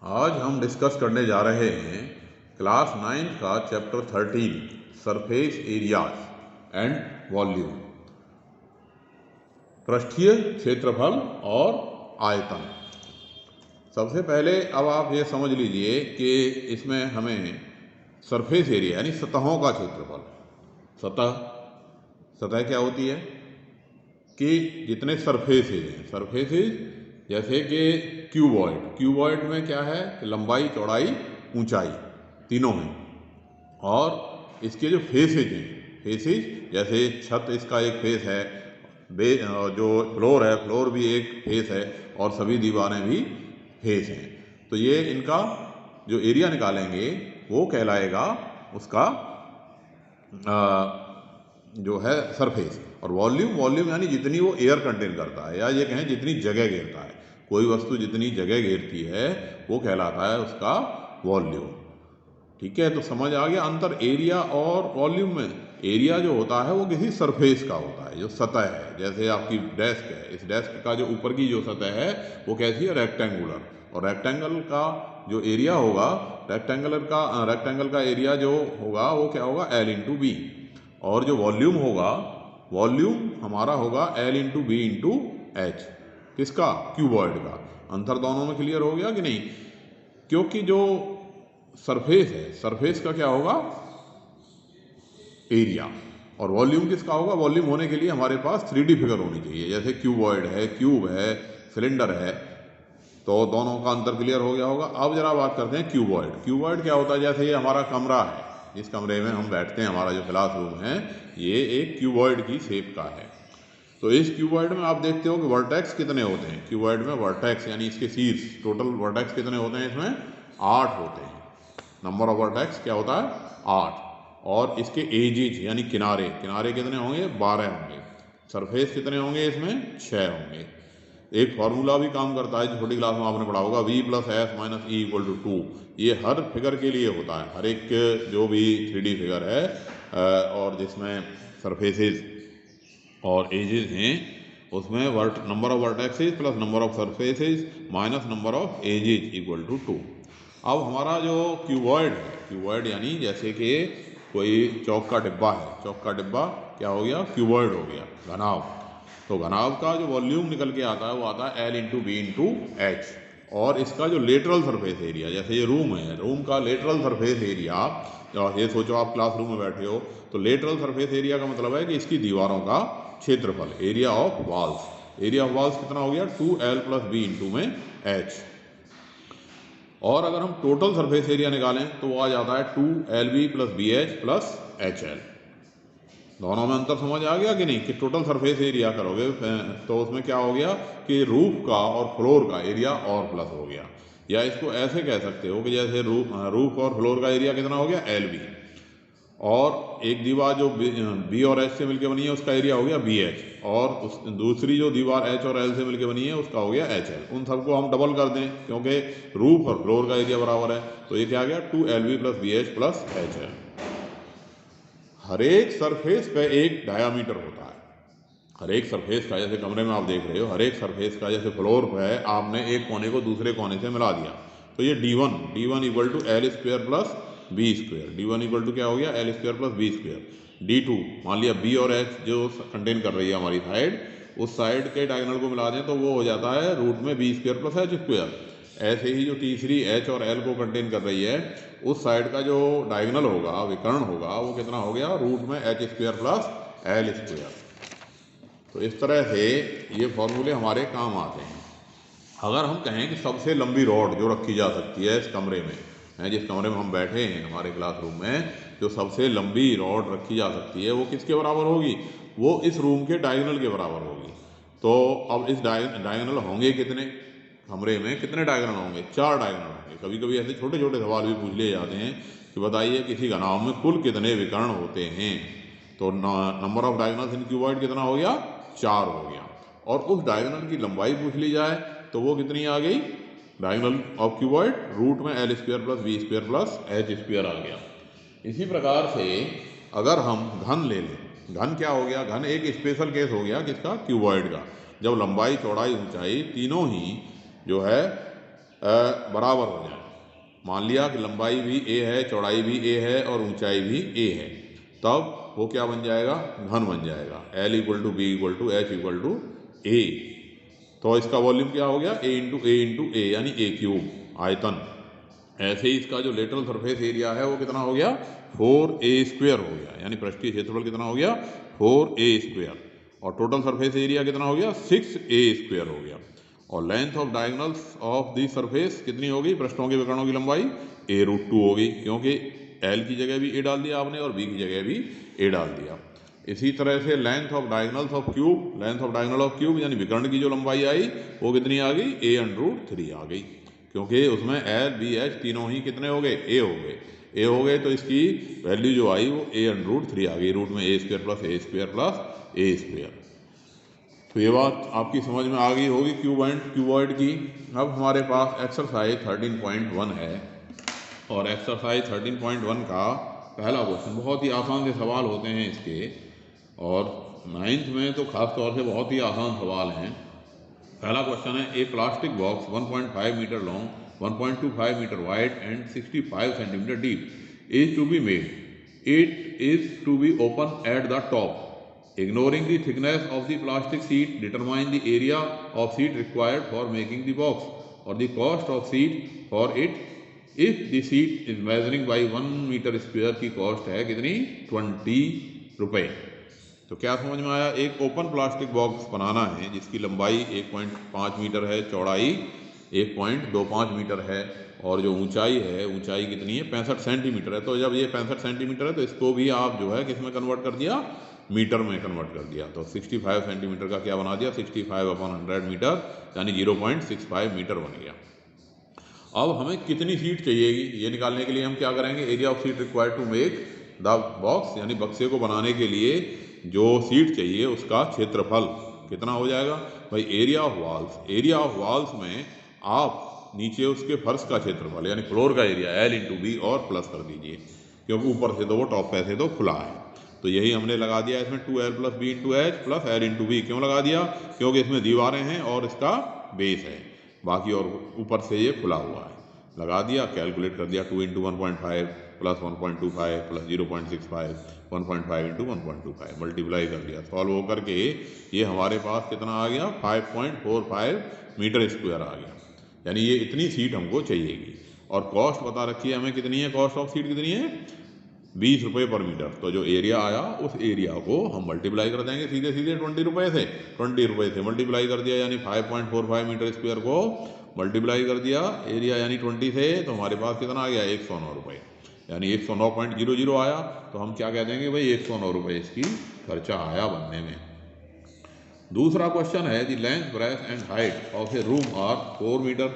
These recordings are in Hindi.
आज हम डिस्कस करने जा रहे हैं क्लास 9 का chapter 13 surface areas and volume, पृष्ठीय क्षेत्रफल और आयतन। सबसे पहले अब आप ये समझ लीजिए कि इसमें हमें सरफेस एरिया यानी सतहों का क्षेत्रफल, सतह क्या होती है कि जितने सरफेसेज हैं, सरफेसेज जैसे कि क्यूबॉइड में क्या है, लंबाई चौड़ाई ऊंचाई तीनों हैं, और इसके जो फेसेज हैं, फेसेज जैसे छत इसका एक फेस है, जो फ्लोर है फ्लोर भी एक फेस है, और सभी दीवारें भी फेस हैं। तो ये इनका जो एरिया निकालेंगे वो कहलाएगा उसका जो है सरफेस। और वॉल्यूम यानी जितनी वो एयर कंटेन करता है, या ये कहें जितनी जगह घेरता है, कोई वस्तु जितनी जगह घेरती है वो कहलाता है उसका वॉल्यूम। ठीक है, तो समझ आ गया अंतर एरिया और वॉल्यूम में। एरिया जो होता है वो किसी सरफेस का होता है, जो सतह है। जैसे आपकी डेस्क है, इस डेस्क का जो ऊपर की जो सतह है वो कैसी है, रेक्टेंगुलर। और रेक्टेंगल का जो एरिया होगा, रेक्टेंगल का एरिया जो होगा वो क्या होगा, L इंटू बी। और जो वॉल्यूम होगा, वॉल्यूम हमारा होगा L into B into H. किसका, क्यूबॉइड का। अंतर दोनों में क्लियर हो गया कि नहीं? क्योंकि जो सरफेस है, सरफेस का क्या होगा, एरिया। और वॉल्यूम किसका होगा, वॉल्यूम होने के लिए हमारे पास 3D फिगर होनी चाहिए। जैसे क्यूबॉइड है, क्यूब है, सिलेंडर है, तो दोनों का अंतर क्लियर हो गया होगा। अब जरा बात करते हैं क्यूबॉइड क्या होता है। जैसे ये हमारा कमरा है, जिस कमरे में हम बैठते हैं, हमारा जो क्लासरूम है, ये एक क्यूबॉइड की शेप का है। तो इस क्यूबॉइड में आप देखते हो कि वर्टेक्स कितने होते हैं। क्यूबॉइड में वर्टेक्स यानी इसके शीर्ष, टोटल वर्टेक्स कितने होते हैं, इसमें 8 होते हैं। नंबर ऑफ वर्टेक्स क्या होता है, 8। और इसके एजेज यानी किनारे कितने होंगे, 12 होंगे। सरफेस कितने होंगे, इसमें 6 होंगे। एक फॉर्मूला भी काम करता है जो छोटी क्लास में आपने पढ़ा होगा, v + s - e = 2। ये हर फिगर के लिए होता है, हर एक जो भी 3D फिगर है और जिसमें सरफेसेस और एजेस हैं, उसमें number of vertices plus number of surfaces minus number of edges = 2। अब हमारा जो क्यूबॉइड है, क्यूबॉइड यानी जैसे कि कोई चौक का डिब्बा है, चौक का डिब्बा क्या हो गया, क्यूबॉइड हो गया, घनाव। तो घनाव का जो वॉल्यूम निकल के आता है वो आता है L into B into H. और इसका जो लेटरल सरफेस एरिया, जैसे ये रूम है, रूम का लेटरल सरफेस एरिया, ये सोचो आप क्लासरूम में बैठे हो, तो लेटरल सरफेस एरिया का मतलब है कि इसकी दीवारों का क्षेत्रफल, area of walls. Area of walls कितना हो गया, 2L + b इंटू में h। और अगर हम टोटल सरफेस एरिया निकालें तो वो आ जाता है 2LB + BH + HL। दोनों में अंतर समझ आ गया कि नहीं? कि टोटल सरफेस एरिया करोगे तो उसमें क्या हो गया कि रूफ का और फ्लोर का एरिया और प्लस हो गया। या इसको ऐसे कह सकते हो कि जैसे रूफ और फ्लोर का एरिया कितना हो गया, LB। और एक दीवार जो B और H से मिलकर बनी है उसका एरिया हो गया BH, और उस दूसरी जो दीवार H और L से मिलकर बनी है उसका हो गया HL। उन सबको हम डबल कर दें क्योंकि रूफ और फ्लोर का एरिया बराबर है, तो ये क्या आ गया, 2LB + BH + HL। हर एक सरफेस पे एक डायामीटर होता है, हर एक सरफेस का। जैसे कमरे में आप देख रहे हो, हर एक सरफेस का, जैसे फ्लोर पे है, आपने एक कोने को दूसरे कोने से मिला दिया, तो ये D1 = L² + B²। D1 = क्या हो गया, L² + B²। D2 मान लिया B और H जो कंटेन कर रही है हमारी साइड, उस साइड के डायगोनल को मिला दें तो वो हो जाता है रूट में B² + H²। ऐसे ही जो तीसरी H और L को कंटेन कर रही है, उस साइड का जो डायगोनल होगा, विकर्ण होगा, वो कितना हो गया, रूट में H² + L²। तो इस तरह से ये फॉर्मूले हमारे काम आते हैं। अगर हम कहें कि सबसे लंबी रॉड जो रखी जा सकती है इस कमरे में, जिस कमरे में हम बैठे हैं हमारे क्लासरूम में, जो सबसे लंबी रॉड रखी जा सकती है वो किसके बराबर होगी, वो इस रूम के डायगोनल के बराबर होगी। तो अब इस डायगोनल होंगे कितने, कमरे में कितने डायगोनल होंगे, 4 डायगोनल होंगे। कभी कभी ऐसे छोटे छोटे सवाल भी पूछ लिए जाते हैं कि बताइए किसी घनाभ में कुल कितने विकर्ण होते हैं। तो number of diagonals in cuboid कितना हो गया, 4 हो गया। और उस डायगोनल की लंबाई पूछ ली जाए तो वो कितनी आ गई, डायगोनल ऑफ क्यूबॉइड रूट में L² + B² + H² आ गया। इसी प्रकार से अगर हम घन ले लें, घन क्या हो गया, घन एक स्पेशल केस हो गया किसका, क्यूबॉइड का। जब लंबाई चौड़ाई ऊंचाई तीनों ही जो है बराबर हो जाए। मान लिया कि लंबाई भी ए है, चौड़ाई भी ए है और ऊंचाई भी ए है, तब वो क्या बन जाएगा, घन बन जाएगा। L equal to B equal to H equal to A. तो इसका वॉल्यूम क्या हो गया, ए इंटू ए यानी ए क्यूब आयतन। ऐसे ही इसका जो लेटरल सरफेस एरिया है वो कितना हो गया, 4a² हो गया, यानी पृष्ठीय क्षेत्रफल कितना हो गया, 4a²। और टोटल सरफेस एरिया कितना हो गया, 6a² हो गया। और length of diagonals of the surface कितनी होगी, पृष्ठों के विकर्णों की लंबाई a√2 होगी, क्योंकि L की जगह भी a डाल दिया आपने और B की जगह भी a डाल दिया। इसी तरह से length of diagonals of cube, length of diagonal of cube यानी विकर्ण की जो लंबाई आई वो कितनी आ गई, a√3 आ गई, क्योंकि उसमें L, B, H तीनों ही कितने हो गए, a हो गए। a हो गए तो इसकी वैल्यू जो आई वो a√3 आ गई, रूट में a² प्लस a²। तो ये बात आपकी समझ में आ गई होगी क्यूबॉइड की। अब हमारे पास एक्सरसाइज 13.1 है, और एक्सरसाइज 13.1 का पहला क्वेश्चन, बहुत ही आसान से सवाल होते हैं इसके, और 9th में तो खास तौर से बहुत ही आसान सवाल हैं। पहला क्वेश्चन है, a plastic box 1.5 metre long, 1.25 metre wide and 65 centimetre deep is to be made. It is to be open at the top. Ignoring the thickness of the plastic sheet, determine the area of sheet required for making the box or the cost of sheet for it. If the sheet is measuring by 1 metre square की कॉस्ट है कितनी, 20 रुपये। तो क्या समझ में आया, एक ओपन प्लास्टिक बॉक्स बनाना है जिसकी लंबाई 1.5 मीटर है, चौड़ाई 1.25 मीटर है, और जो ऊंचाई है, ऊंचाई कितनी है, 65 सेंटीमीटर है। तो जब ये 65 सेंटीमीटर है तो इसको भी आप जो है किस में कन्वर्ट कर दिया, मीटर में कन्वर्ट कर दिया। तो 65 सेंटीमीटर का क्या बना दिया, 65/100 मीटर यानी 0.65 मीटर बन गया। अब हमें कितनी सीट चाहिएगी ये निकालने के लिए हम क्या करेंगे, area of sheet required to make the box, यानी बक्से को बनाने के लिए जो सीट चाहिए उसका क्षेत्रफल कितना हो जाएगा भाई, area of walls. Area of walls में आप नीचे उसके फर्श का क्षेत्रफल यानी फ्लोर का एरिया L इंटू बी और प्लस कर दीजिए, क्योंकि ऊपर से तो वो टॉप पे से तो खुला है। तो यही हमने लगा दिया इसमें 2L plus B into H plus L into B. क्यों लगा दिया, क्योंकि इसमें दीवारें हैं और इसका बेस है, बाकी और ऊपर से ये खुला हुआ है। लगा दिया, कैलकुलेट कर दिया, 2 into 1.5 plus 1.25 plus 0.65, 1.5 into 1.25 multiply कर दिया। सॉल्व होकर के ये हमारे पास कितना आ गया, 5.45 मीटर स्क्वायर आ गया, यानी ये इतनी सीट हमको चाहिएगी। और कॉस्ट बता रखी है हमें कितनी है, कॉस्ट ऑफ सीट कितनी है, 20 रुपये पर मीटर। तो जो एरिया आया उस एरिया को हम मल्टीप्लाई कर देंगे सीधे सीधे 20 रुपये से, 20 रुपये से मल्टीप्लाई कर दिया, यानी 5.45 मीटर स्क्वायर को मल्टीप्लाई कर दिया एरिया यानी 20 से, तो हमारे पास कितना आ गया, 109 रुपये, यानी 109.00 आया। तो हम क्या कह देंगे भाई, 109 रुपये इसकी खर्चा आया बनने में। दूसरा क्वेश्चन है, the length, breadth and height of a room are 5 metre,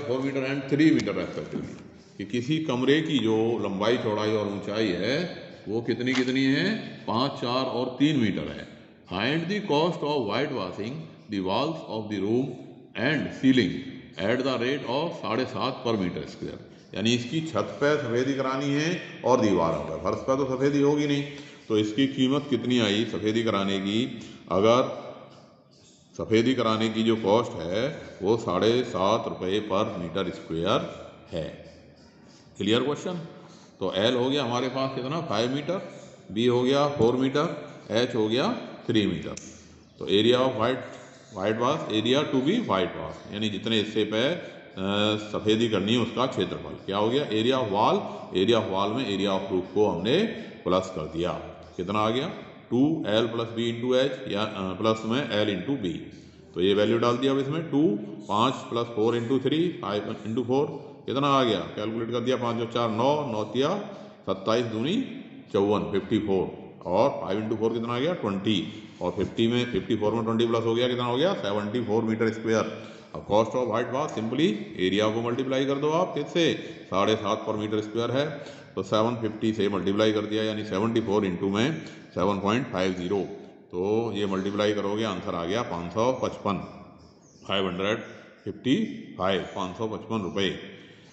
4 metre and 3 metre respectively, कि किसी कमरे की जो लंबाई, चौड़ाई और ऊंचाई है वो कितनी कितनी है, 5, 4 और 3 मीटर है। Find the cost of white washing the walls of the room and ceiling at the rate of 7.5 पर मीटर स्क्वायर, यानी इसकी छत पे सफ़ेदी करानी है और दीवारों पर, फर्श पर तो सफ़ेदी होगी नहीं, तो इसकी कीमत कितनी आई सफ़ेदी कराने की। अगर सफ़ेदी कराने की जो कॉस्ट है वो 7.5 रुपये पर मीटर स्क्वायर है। Clear question. तो L हो गया हमारे पास कितना, 5 मीटर, B हो गया 4 मीटर, H हो गया 3 मीटर। तो area of whitewash, area to be whitewash, यानी जितने हिस्से पे सफ़ेदी करनी है उसका क्षेत्रफल क्या हो गया, area of wall. Area of wall में एरिया ऑफ रूफ को हमने प्लस कर दिया, कितना आ गया, 2L plus B into H, या प्लस में L इंटू बी। तो ये वैल्यू डाल दिया अब इसमें, 2, 5 प्लस 4 इंटू 3, 5 इंटू 4 कितना आ गया, कैलकुलेट कर दिया, 5 और 4 9, 9 तिया 27 दूनी 54, 54, और 5 इंटू 4 कितना आ गया, 20, और 54 में 20 प्लस हो गया, कितना हो गया, 74 मीटर स्क्वायर। अब cost of white wash, simply area को मल्टीप्लाई कर दो आप किससे, 7.5 पर मीटर स्क्वायर है, तो 750 से मल्टीप्लाई कर दिया, यानी 74 इंटू में 7.50, तो ये मल्टीप्लाई करोगे आंसर आ गया 555, 555 रुपये।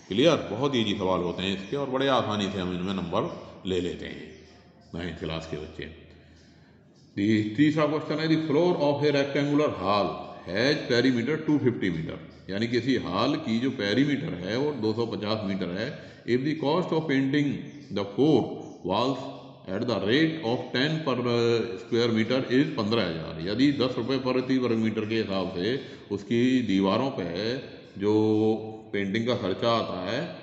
क्लियर। बहुत ईजी सवाल होते हैं इसके, और बड़े आसानी से हम इनमें नंबर ले लेते हैं 9th क्लास के बच्चे। तीसरा क्वेश्चन है, the floor of a rectangular hall has perimeter 250 metre यानी किसी हॉल की जो पेरीमीटर है वो 250 मीटर है। If the cost of painting the 4 walls at the rate of 10 पर स्क्वायर मीटर इज 15,000, यदि 10 रुपये प्रति वर्ग मीटर के हिसाब से उसकी दीवारों पे जो पेंटिंग का खर्चा आता है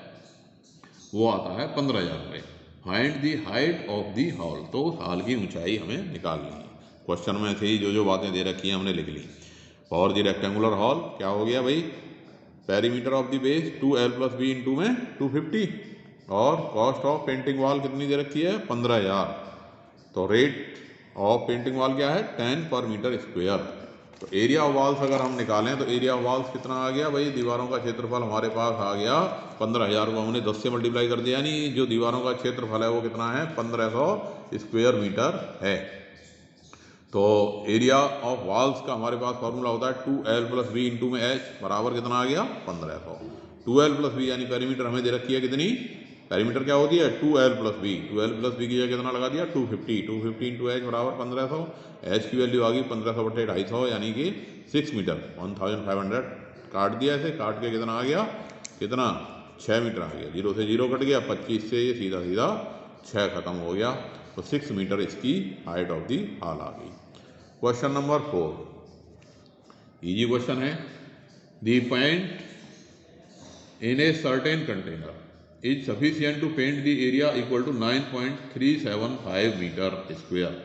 वो आता है 15,000 रुपये। Find the height of the hall, तो उस हॉल की ऊंचाई हमें निकालनी है। क्वेश्चन में से ही जो बातें दे रखी हैं हमने लिख ली। फॉर दी रेक्टेंगुलर हॉल क्या हो गया भाई, perimeter of the base 2l + b into में 250, और कॉस्ट ऑफ पेंटिंग वॉल कितनी दे रखी है 15,000। तो रेट ऑफ पेंटिंग वॉल क्या है 10 पर मीटर स्क्वायर। तो एरिया ऑफ वॉल्स अगर हम निकालें तो एरिया ऑफ वॉल्स कितना आ गया भाई, दीवारों का क्षेत्रफल हमारे पास आ गया 15,000 को हमने 10 से मल्टीप्लाई कर दिया, यानी जो दीवारों का क्षेत्रफल है वो कितना है 1500 स्क्वायर मीटर है। तो एरिया ऑफ वॉल्स का हमारे पास फॉर्मूला होता है 2l + b इंटू में h बराबर कितना आ गया 1500। 2l + b यानी पेरीमीटर हमें दे रखी है कितनी, पेरीमीटर क्या होती है 2l + b, 2l + b की जगह कितना लगा दिया 250, 250 इंटू h बराबर 1500, h की वैल्यू आ गई 1500/250 यानी कि 6 मीटर, 1500 काट दिया ऐसे, काट के कितना आ गया, कितना 6 मीटर आ गया, 0 से 0 कट गया, 25 से ये सीधा सीधा 6 खत्म हो गया। तो 6 मीटर इसकी हाइट ऑफ दी हॉल आ गई। क्वेश्चन नंबर 4, इजी क्वेश्चन है। The paint in a certain container is sufficient to paint the area equal to 9.375 meter square.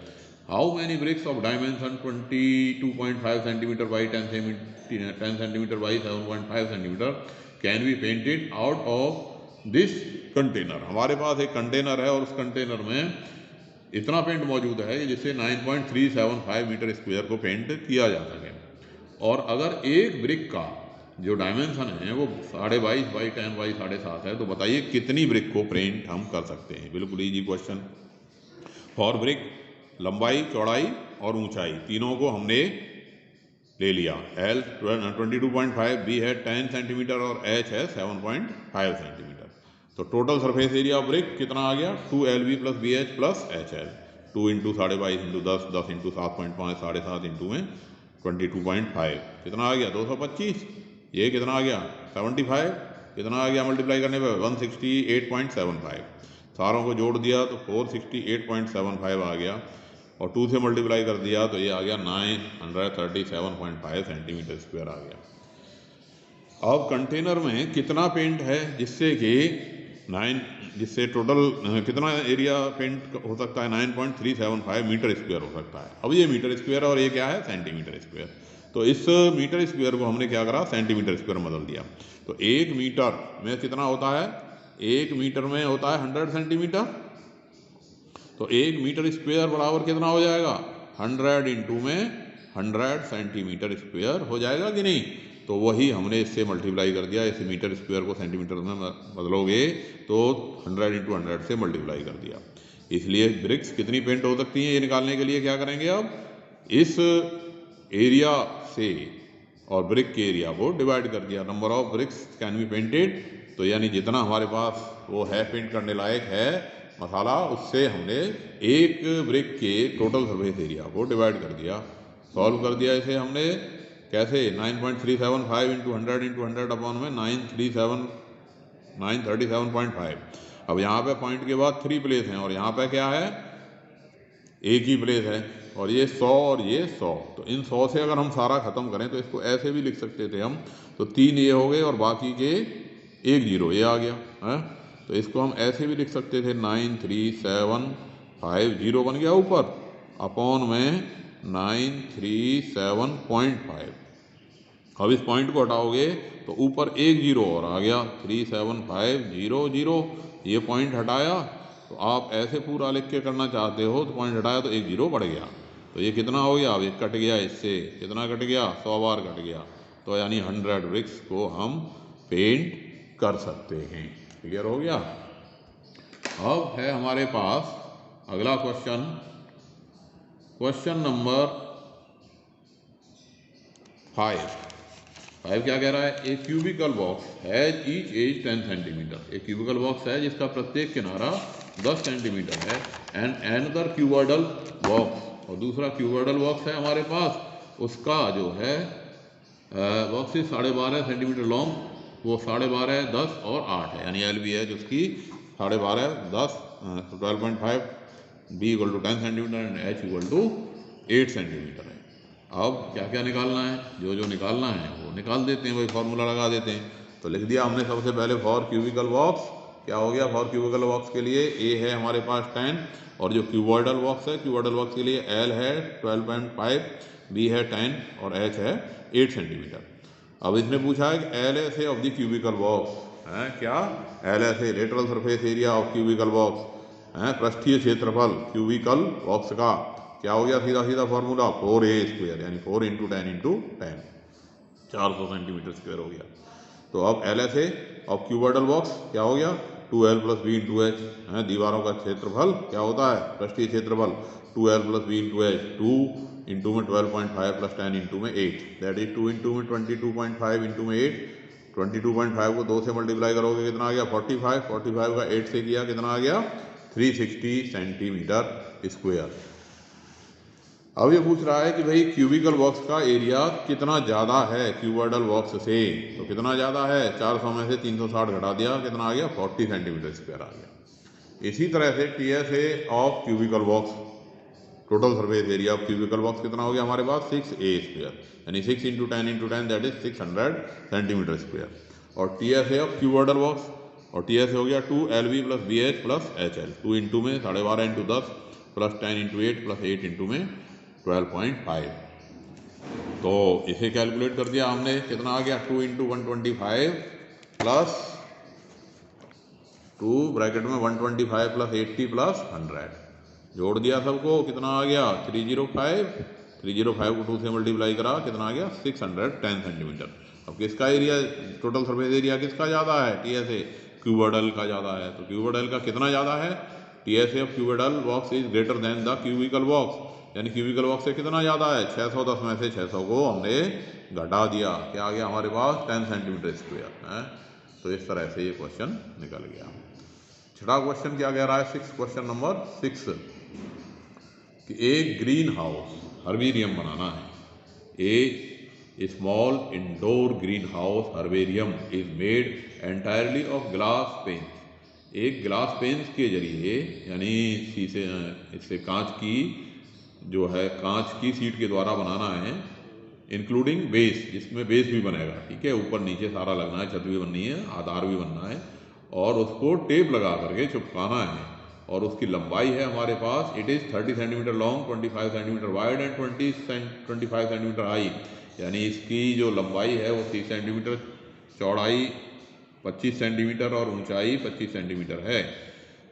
How many bricks of dimension 22.5 centimeter by 10 centimeter by 7.5 centimeter can be painted out of this container? हमारे पास एक कंटेनर है और उस कंटेनर में इतना पेंट मौजूद है जिससे 9.375 मीटर स्क्वायर को पेंट किया जा सके, और अगर एक ब्रिक का जो डायमेंशन है वो 22.5 बाई 10 बाई 7.5 है, तो बताइए कितनी ब्रिक को पेंट हम कर सकते हैं। बिल्कुल इजी क्वेश्चन। फॉर ब्रिक लंबाई, चौड़ाई और ऊंचाई तीनों को हमने ले लिया। L 22.5, B है 10 सेंटीमीटर और H है 7.5 सेंटीमीटर। तो total surface area of brick कितना आ गया 2LB + BH + HL, 2 × 22.5 × 10, 10 × 7.5, 7.5 इंटू में 22.5 कितना आ गया 225, ये कितना आ गया 75, कितना आ गया मल्टीप्लाई करने पे 168.75, सारों को जोड़ दिया तो 468.75 आ गया, और 2 से मल्टीप्लाई कर दिया तो ये आ गया 937.5 सेंटीमीटर स्क्वायर आ गया। अब कंटेनर में कितना पेंट है जिससे टोटल कितना एरिया पेंट हो सकता है 9.375 मीटर स्क्वायर हो सकता है। अब ये मीटर स्क्वायर और ये क्या है सेंटीमीटर स्क्वायर, तो इस मीटर स्क्वायर को हमने क्या करा सेंटीमीटर स्क्वायर बदल दिया। तो 1 मीटर में कितना होता है, 1 मीटर में होता है 100 सेंटीमीटर, तो 1 मीटर स्क्वायर बराबर कितना हो जाएगा 100 इंटू में 100 सेंटीमीटर स्क्वायर हो जाएगा कि नहीं। तो वही हमने इससे मल्टीप्लाई कर दिया, इस मीटर स्क्वायर को सेंटीमीटर में बदलोगे तो 100 इंटू 100 से मल्टीप्लाई कर दिया। इसलिए ब्रिक्स कितनी पेंट हो सकती हैं ये निकालने के लिए क्या करेंगे, अब इस एरिया से और ब्रिक के एरिया को डिवाइड कर दिया, number of BRICS can be painted, तो यानी जितना हमारे पास वो है पेंट करने लायक है मसाला, उससे हमने एक ब्रिक के टोटल सरफेस एरिया को डिवाइड कर दिया। सॉल्व कर दिया इसे हमने कैसे 9.375 इंटू 100 अपॉन में 937.5। अब यहाँ पे पॉइंट के बाद 3 प्लेस हैं और यहाँ पे क्या है एक ही प्लेस है, और ये 100 और ये 100, तो इन 100 से अगर हम सारा ख़त्म करें तो इसको ऐसे भी लिख सकते थे हम, तो 3 ये हो गए और बाकी के 1 0 ये आ गया है, तो इसको हम ऐसे भी लिख सकते थे 93750 बन गया ऊपर अपॉन में 937.5। अब इस पॉइंट को हटाओगे तो ऊपर 1 0 और आ गया 37500, ये पॉइंट हटाया, तो आप ऐसे पूरा लिख के करना चाहते हो तो पॉइंट हटाया तो 1 0 बढ़ गया, तो ये कितना हो गया, अब एक कट गया, इससे कितना कट गया 100 बार कट गया, तो यानी 100 ब्रिक्स को हम पेंट कर सकते हैं। क्लियर हो गया। अब है हमारे पास अगला क्वेश्चन, क्वेश्चन नंबर 5 क्या कह रहा है, a cubical box has each edge 10 centimetre, एक क्यूबिकल बॉक्स है जिसका प्रत्येक किनारा 10 सेंटीमीटर है, एंड अनदर क्यूबॉइडल बॉक्स, और दूसरा क्यूबॉइडल बॉक्स है हमारे पास, उसका जो है बॉक्स इज 12.5 सेंटीमीटर लॉन्ग, वो 12.5, 10 और 8 है, यानी एल बी है जिसकी 12.5, 10, 12.5, B equal to 10 centimetre and H equal to 8 centimetre है। अब क्या क्या निकालना है, जो जो निकालना है वो निकाल देते हैं, वही फार्मूला लगा देते हैं। तो लिख दिया हमने सबसे पहले फॉर क्यूबिकल बॉक्स, क्या हो गया फॉर क्यूबिकल बॉक्स के लिए ए है हमारे पास 10, और जो क्यूबॉइडल बॉक्स है, क्यूबॉइडल बॉक्स के लिए एल है 12.5, बी है 10 और एच है 8 सेंटीमीटर। अब इसने पूछा है कि L S A of the cubicle box है, क्या L S A lateral surface area of cubicle box है, पृष्ठीय क्षेत्रफल क्यूबिकल बॉक्स का क्या हो गया, सीधा सीधा फॉर्मूला 4a², यानी 4 × 10 × 10, 400 सेंटीमीटर स्क्वायर हो गया। तो अब L S A of cuboidal box क्या हो गया, 2l + b × h है, दीवारों का क्षेत्रफल क्या होता है, पृष्ठीय क्षेत्रफल 2l + b × h, 2 इंटू में 12.5 + 10 इंटू में 8, दैट इज 2 इंटू में 22.5 इंटू में 8, 22.5 को 2 से मल्टीप्लाई करोगे कितना आ गया 45, 45 का 8 से किया कितना आ गया 360 सेंटीमीटर स्क्वायर। अब ये पूछ रहा है कि भाई क्यूबिकल बॉक्स का एरिया कितना ज़्यादा है क्यूबॉइडल बॉक्स से, तो कितना ज़्यादा है, 400 में से 360 घटा दिया कितना आ गया 40 सेंटीमीटर स्क्वायर आ गया। इसी तरह से T S A of cubical box, total surface area of cubical box कितना हो गया हमारे पास 6a², यानी 6 × 10 × 10 दैट इज 600 सेंटीमीटर स्क्वायर। और T S A of cuboidal box, और टी एस ए हो गया 2lb + bh + hl, 2 इंटू में 12.5 × 10 + 10 × 8 + 8 इंटू में 12.5। तो इसे कैलकुलेट कर दिया हमने, कितना आ गया 2 × 125 प्लस 2 ब्रैकेट में 125 + 80 + 100, जोड़ दिया सबको कितना आ गया 305, 305 को 2 से मल्टीप्लाई करा कितना आ गया 610 सेंटीमीटर। अब किसका एरिया, टोटल सरफेस एरिया किसका ज़्यादा है, टी एस ए क्यूबॉइडल का ज़्यादा है। तो क्यूबॉइडल का कितना ज़्यादा है, T S A of cuboidal box is greater than the cubical box, यानी क्यूबिकल बॉक्स से कितना ज़्यादा है 610 में से 600 को हमने घटा दिया, क्या आ गया हमारे पास 10 सेंटीमीटर स्क्वायर है। तो इस तरह से ये क्वेश्चन निकल गया। छठा क्वेश्चन क्या कह रहा है, 6 क्वेश्चन नंबर 6, कि एक ग्रीन हाउस हर्बेरियम बनाना है। A small indoor green house herbarium is made entirely of glass pane, एक ग्लास पेन्स के जरिए यानी शीशे, इससे कांच की जो है कांच की सीट के द्वारा बनाना है, इंक्लूडिंग बेस, जिसमें बेस भी बनेगा, ठीक है, ऊपर नीचे सारा लगना है, छत भी बननी है, आधार भी बनना है, और उसको टेप लगा करके चिपकाना है। और उसकी लंबाई है हमारे पास, it is 30 centimetre long, 25 centimetre wide and 25 centimetre high, यानी इसकी जो लंबाई है वो 30 सेंटीमीटर, चौड़ाई 25 सेंटीमीटर और ऊंचाई 25 सेंटीमीटर है।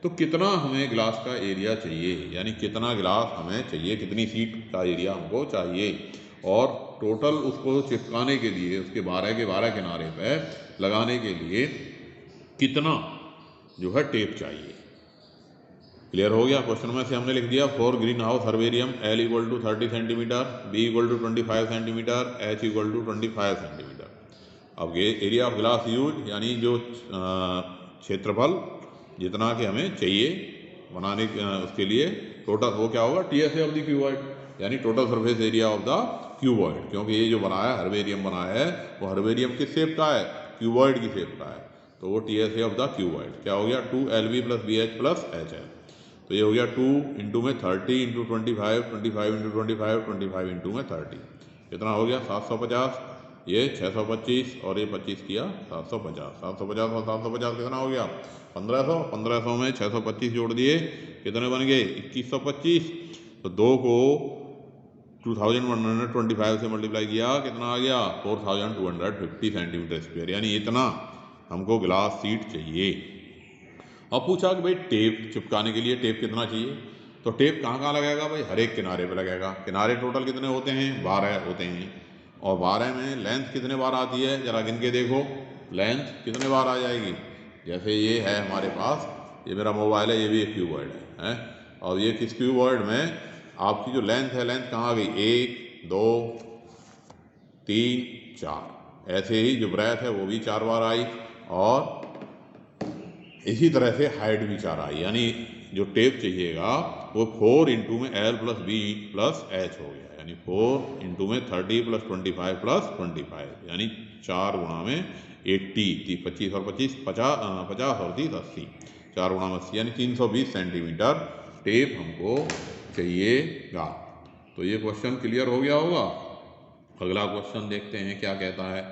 तो कितना हमें ग्लास का एरिया चाहिए, यानी कितना ग्लास हमें चाहिए, कितनी सीट का एरिया हमको चाहिए, और टोटल उसको चिपकाने के लिए उसके 12 के 12 किनारे पर लगाने के लिए कितना जो है टेप चाहिए। क्लियर हो गया। क्वेश्चन में से हमने लिख दिया for green house herbarium L equal to 30 centimetre, B equal to 25 centimetre, H equal to 25 centimetre. अब ये एरिया ऑफ ग्लास यूज, यानी जो क्षेत्रफल जितना कि हमें चाहिए बनाने उसके लिए टोटल, वो क्या होगा T S A of the cuboid, यानी total surface area of the cuboid, क्योंकि ये जो बनाया है हर्बेरियम बनाया है वो हर्बेरियम किस शेप का है, क्यूबॉइड की शेप का है, तो वो T S A of the cuboid क्या हो गया 2lb + bh + h है। तो ये हो गया 2 इंटू में 30 इंटू 25, 25 इंटू 25, 25 इंटू में 30, कितना हो गया 750, ये 625 और ये 25 किया 750, 750 और 750 कितना हो गया 1500, 1500 में 625 जोड़ दिए कितने बन गए 2125, तो 2 को 2125 से मल्टीप्लाई किया कितना आ गया 4250 सेंटीमीटर स्क्वायर, यानी इतना हमको ग्लास सीट चाहिए। अब पूछा कि भाई टेप चिपकाने के लिए टेप कितना चाहिए, तो टेप कहाँ कहाँ लगेगा भाई, हर एक किनारे पे लगेगा। किनारे टोटल कितने होते हैं 12 होते हैं, और 12 में लेंथ कितने बार आती है जरा गिन के देखो, लेंथ कितने बार आ जाएगी। जैसे ये है हमारे पास, ये मेरा मोबाइल है, ये भी एक क्यूबॉइड है, और ये किस क्यूबॉइड में आपकी जो लेंथ है, लेंथ कहाँ आ गई 1 2 3 4, ऐसे ही जो ब्रेथ है वो भी 4 बार आई, और इसी तरह से हाइट भी 4 आई, यानी जो टेप चाहिएगा वो 4 इंटू में l + b + h हो गया, यानी 4 इंटू में 30 प्लस 25 प्लस 25, यानी 4 गुणा में 80, 25 और 25 50 और 30 80, 4 गुणा में 80 यानी 320 सेंटीमीटर टेप हमको चाहिएगा। तो ये क्वेश्चन क्लियर हो गया होगा। अगला क्वेश्चन देखते हैं क्या कहता है।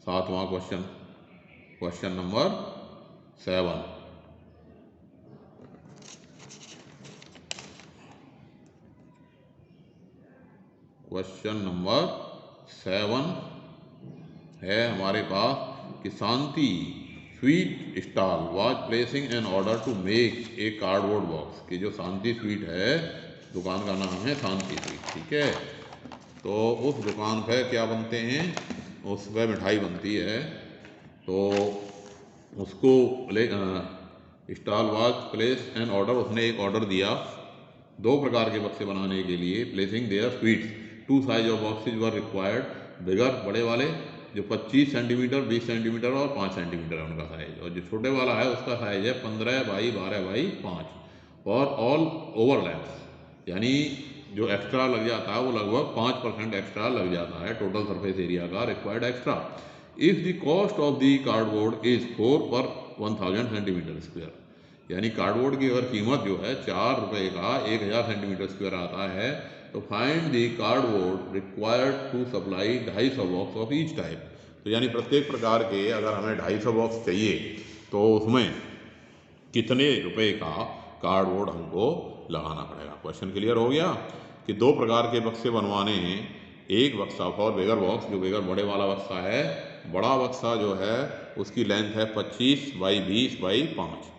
7वां question, question number 7। Question number 7 है हमारे पास कि Shanti sweet stall was placing an order to make a cardboard box. कि जो शांति स्वीट है, दुकान का नाम है शांति स्वीट, ठीक है। तो उस दुकान पर क्या बनते हैं, उस पर मिठाई बनती है। तो उसको stall was place N order, उसने एक ऑर्डर दिया 2 प्रकार के बक्से बनाने के लिए। Placing their sweets, 2 size of boxes were required, bigger बड़े वाले जो 25 सेंटीमीटर, 20 सेंटीमीटर और 5 सेंटीमीटर है उनका साइज, और जो छोटे वाला है उसका साइज है 15 बाई 12 बाई 5 और ऑल ओवरलैप्स, यानी जो एक्स्ट्रा लग जाता है वो लगभग 5% एक्स्ट्रा लग जाता है टोटल सरफेस एरिया का required extra. If the cost of the cardboard is 4 पर 1000 सेंटीमीटर स्क्वायर, यानी कार्डबोर्ड की अगर कीमत जो है 4 रुपये का 1000 सेंटीमीटर स्क्वायर आता है, तो find the cardboard required to supply 250 box of each type. तो यानी प्रत्येक प्रकार के अगर हमें 250 बॉक्स चाहिए तो उसमें कितने रुपए का कार्डबोर्ड हमको लगाना पड़ेगा। क्वेश्चन क्लियर हो गया कि 2 प्रकार के बक्से बनवाने हैं। एक बक्सा फॉर बिगर बॉक्स, जो बिगर बड़े वाला बक्सा है, बड़ा बक्सा जो है उसकी लेंथ है 25 बाई 20 बाई 5,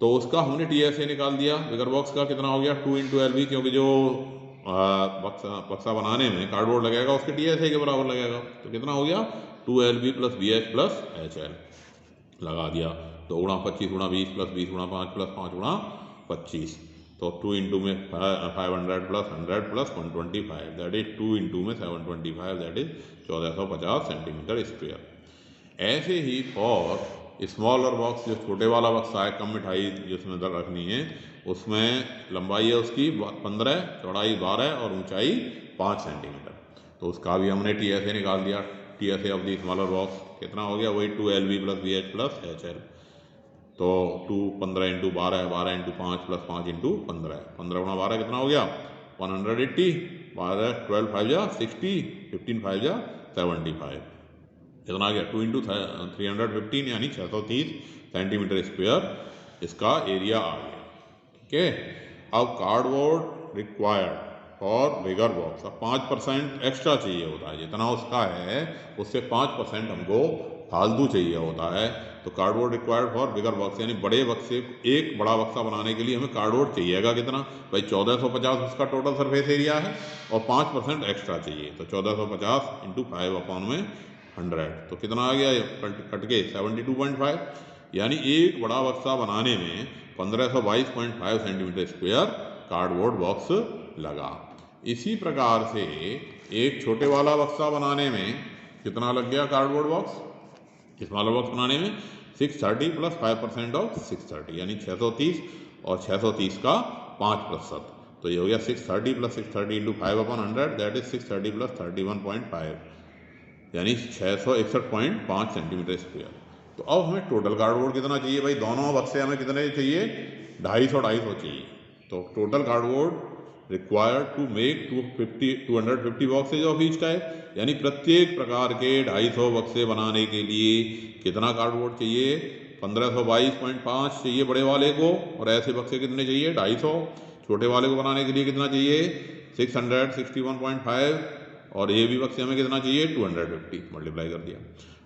तो उसका हमने TSA निकाल दिया। बिगर बॉक्स का कितना हो गया 2 इंटू LB, क्योंकि जो बक्सा बनाने में कार्डबोर्ड लगेगा उसके TSA के बराबर लगेगा। तो कितना हो गया 2LB plus BH plus HL लगा दिया। 2 गुणा 25 गुणा 20 प्लस 20 गुणा 5 प्लस 5 गुणा 25, तो 2 इंटू में 500 plus 100 plus 125, that is 2 into में 725, दैट इज 1450 सेंटीमीटर स्क्वायर। ऐसे ही फॉर स्मॉलर बॉक्स, जो छोटे वाला बक्सा है, कम मिठाई जिसमें दर रखनी है, उसमें लंबाई है उसकी 15, चौड़ाई 12 और ऊंचाई 5 सेंटीमीटर, तो उसका भी हमने TSA निकाल दिया। TSA of the smaller box कितना हो गया, वही 2LB plus BH plus HL, तो 2 15 इंटू 12, 12 इंटू 5 प्लस 5 इंटू 15, 15 गुणा 12 कितना हो गया 180, 12 12 5 जा 60, 15 5 जा 75, कितना आ गया 2 इंटू 315 यानी 630 सेंटीमीटर स्क्वायर इसका एरिया आ गया, ठीक है। अब cardboard required for bigger box, अब 5% एक्स्ट्रा चाहिए होता है, जितना उसका है उससे 5% हमको फालतू चाहिए होता है। तो cardboard required for bigger box, यानी बड़े बक्से, एक बड़ा बक्सा बनाने के लिए हमें कार्डबोर्ड चाहिएगा कितना भाई 1450 उसका टोटल सरफेस एरिया है, और 5% एक्स्ट्रा चाहिए, तो 1450 इंटू 5/100, तो कितना आ गया कट के 72.5, यानी एक बड़ा बक्सा बनाने में 1522.5 सेंटीमीटर स्क्वायर कार्डबोर्ड बॉक्स लगा। इसी प्रकार से एक छोटे वाला बक्सा बनाने में कितना लग गया कार्डबोर्ड बॉक्स, स्मॉलर बॉक्स बनाने में 630 प्लस 5% ऑफ 630, यानी 630 और 630 का 5%, तो ये हो गया 630 plus 630 into 5/100, that is 630 plus 31.5, यानी 661.5 सेंटीमीटर स्क्वायर। तो अब हमें टोटल कार्डबोर्ड कितना चाहिए भाई, दोनों बक्से हमें कितने चाहिए 250 चाहिए। तो total cardboard required to make 250 boxes of each type, यानी प्रत्येक प्रकार के 250 बक्से बनाने के लिए कितना कार्डबोर्ड चाहिए 1522.5 चाहिए बड़े वाले को, और ऐसे बक्से कितने चाहिए 250। छोटे वाले को बनाने के लिए कितना चाहिए 661.5, और ये भी बक्से हमें कितना चाहिए 250, मल्टीप्लाई कर दिया।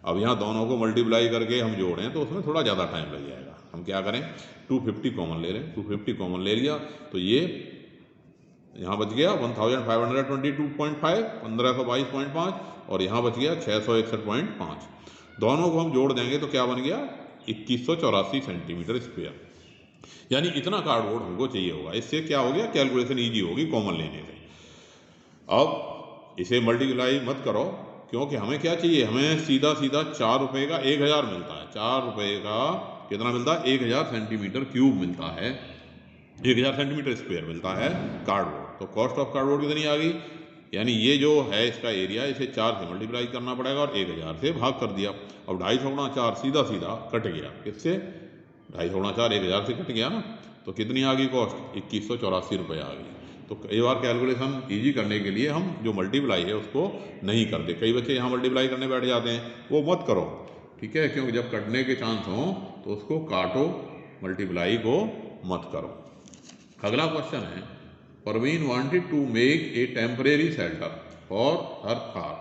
अब यहाँ दोनों को मल्टीप्लाई करके हम जोड़ें तो उसमें थोड़ा ज़्यादा टाइम लग जाएगा। हम क्या करें 250 कॉमन ले लें, 250 कॉमन ले लिया तो ये यहाँ बच गया 1522.5, 1522.5, और यहाँ बच गया 661.5। दोनों को हम जोड़ देंगे तो क्या बन गया 2184 सेंटीमीटर स्क्वायर, यानी इतना कार्डबोर्ड हमको चाहिए होगा। इससे क्या हो गया कैलकुलेशन ईजी होगी कॉमन लेने से। अब इसे मल्टीप्लाई मत करो, क्योंकि हमें क्या चाहिए, हमें सीधा सीधा 4 रुपये का 1000 मिलता है, 4 रुपये का कितना मिलता है 1000 सेंटीमीटर क्यूब मिलता है, 1000 सेंटीमीटर स्क्वायर मिलता है कार्डबोर्ड। तो कॉस्ट ऑफ कार्डबोर्ड कितनी आ गई, यानी ये जो है इसका एरिया, इसे 4 से मल्टीप्लाई करना पड़ेगा और 1000 से भाग कर दिया। अब 250 गुणा 4 सीधा सीधा कट गया, किससे, 250 गुणा 4 1000 से कट गया ना, तो कितनी आ गई कॉस्ट, 2184 रुपये आ गई। तो कई बार कैलकुलेशन ईजी करने के लिए हम जो मल्टीप्लाई है उसको नहीं करते, कई बच्चे यहाँ मल्टीप्लाई करने बैठ जाते हैं, वो मत करो, ठीक है, क्योंकि जब कटने के चांस हों तो उसको काटो, मल्टीप्लाई को मत करो। अगला क्वेश्चन है, Parveen wanted to make a temporary shelter for her car.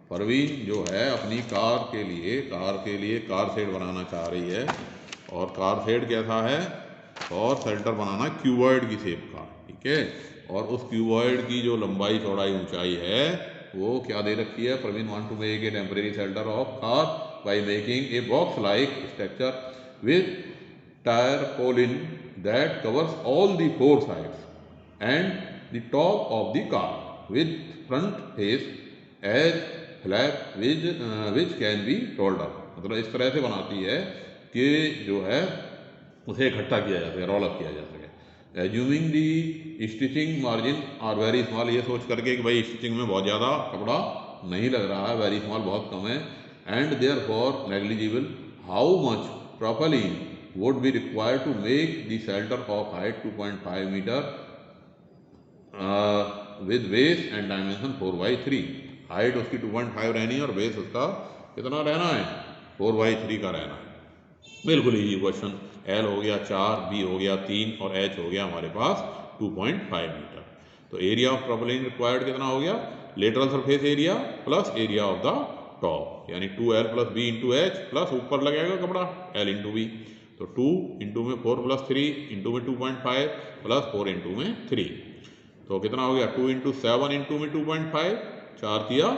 Parveen जो है अपनी कार के लिए कार शेड बनाना चाह रही है, और कार शेड कैसा है, और शेल्टर बनाना क्यूबॉइड की शेप का, ठीक है, और उस क्यूबॉइड की जो लंबाई चौड़ाई ऊंचाई है वो क्या दे रखी है, Parveen want to make a temporary shelter of car by making a box like structure with tarpaulin that covers all the 4 sides and the top of the car with front face as flap which can be rolled up। मतलब इस तरह से बनाती है कि जो है उसे इकट्ठा किया जा सके, रोल अप किया जा सके। Assuming the stitching margin are very small, ये सोच करके कि भाई स्टिचिंग में बहुत ज़्यादा कपड़ा नहीं लग रहा है, वेरी स्मॉल बहुत कम है, and therefore negligible how much tarpaulin would be required to make the shelter of height 2.5 meter with base and dimension 4/3। Height उसकी 2.5 रहनी है और बेस उसका कितना रहना है, 4/3 का रहना है। बिल्कुल ही क्वेश्चन, एल हो गया 4, बी हो गया 3 और एच हो गया हमारे पास 2.5 मीटर। तो एरिया ऑफ प्रोपेलिन रिक्वायर्ड कितना हो गया, lateral surface area plus area of the top, यानी 2L + B × H प्लस ऊपर लगेगा कपड़ा L × B, तो 2 × में 4 + 3 × में 2.5 प्लस 4 × में 3, तो कितना हो गया 2 × 7 × में 2.5, 4 ×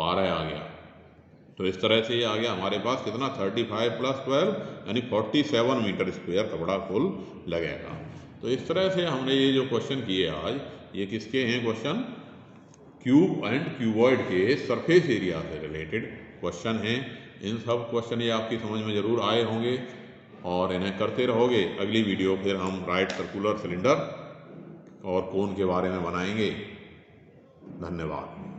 12 आ गया। तो इस तरह से ये आ गया हमारे पास कितना 35 + 12 यानी 47 मीटर स्क्वायर कपड़ा कुल लगेगा। तो इस तरह से हमने ये जो क्वेश्चन किए आज, ये किसके हैं क्वेश्चन, क्यूब एंड क्यूबॉइड के सरफेस एरिया से रिलेटेड क्वेश्चन हैं। इन सब क्वेश्चन ये आपकी समझ में ज़रूर आए होंगे और इन्हें करते रहोगे। अगली वीडियो फिर हम राइट सर्कुलर सिलेंडर और कोन के बारे में बनाएंगे। धन्यवाद।